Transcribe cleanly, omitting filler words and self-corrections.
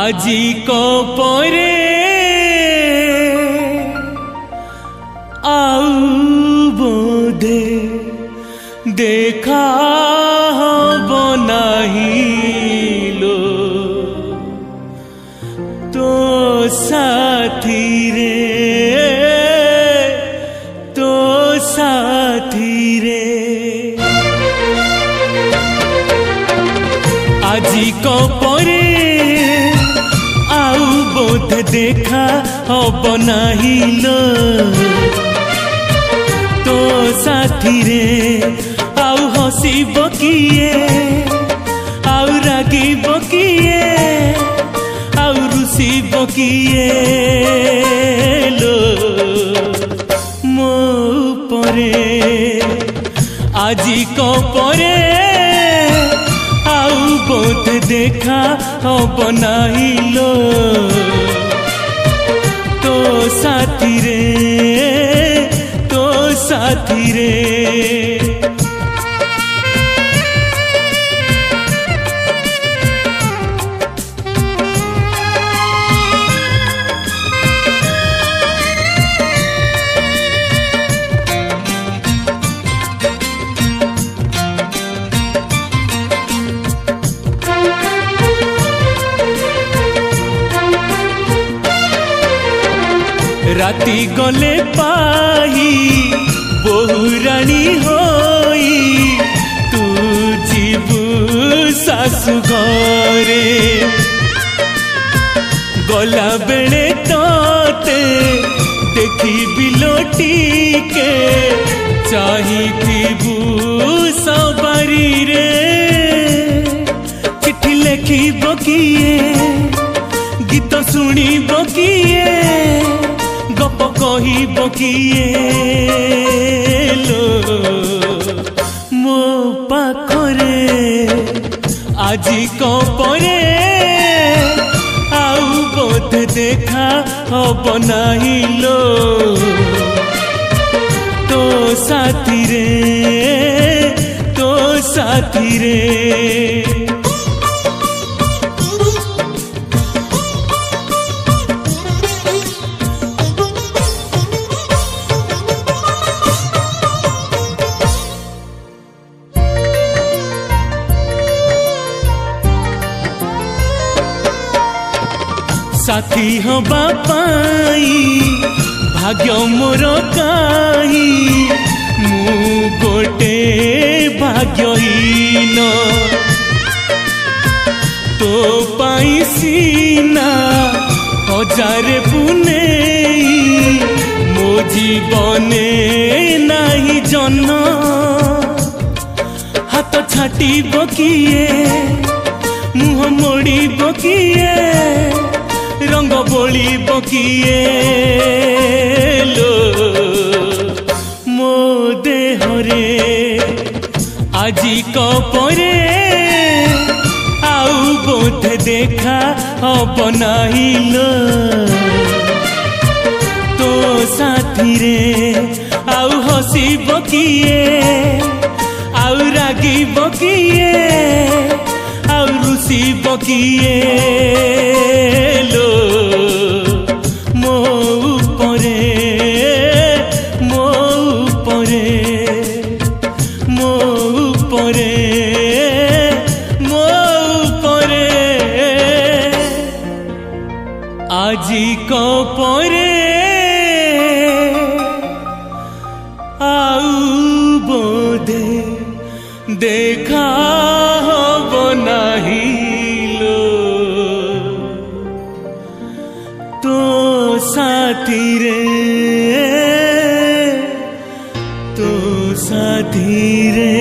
আজি को परे आउ बोधे देखा हबो नाही लो तो साथी रे तो साथी रे আজি को परे आउ बोधे देखा हबो नाही लो तो साथी रे आउ हसीब किए आउ रागिब किए आउ रुसीब किए लो मो परे আজি को परे आउ बोध देखा हबो नाही लो तो साथी रे तो साथी रे राती गले पाही बहुराणी होई तू जीवु सासु घरे गला बेले तोते देखी बिलोटी के चाहिबू सवारी रे चिट्ठी लेखी बकिए गीत शुणी बकिए गप कही बकिए लो मो पाखरे আজি को परे आउ बोध देखा हबो नाही लो तो साथी रे तो साथी रे साथी हबा पाई भाग्य मोर काई मु गोटे भाग्यहीन तो पाई सीना हजार पुने मो जीवने नाही जन हाथ छाटी बकिए मुह मोड़ी बकिए रंग बोली बकिए लो मो देहरे আজি को परे आउ बोध देखा हबो नाही लो तो साथी रे आउ हसीब किए आउ रागिब किए आउ रुसीब किए लो मो परे मो परे मो परे मो परे আজি को परे आउ बोधे देखा हबो नाही लो तो साथी रे तो साथी रे।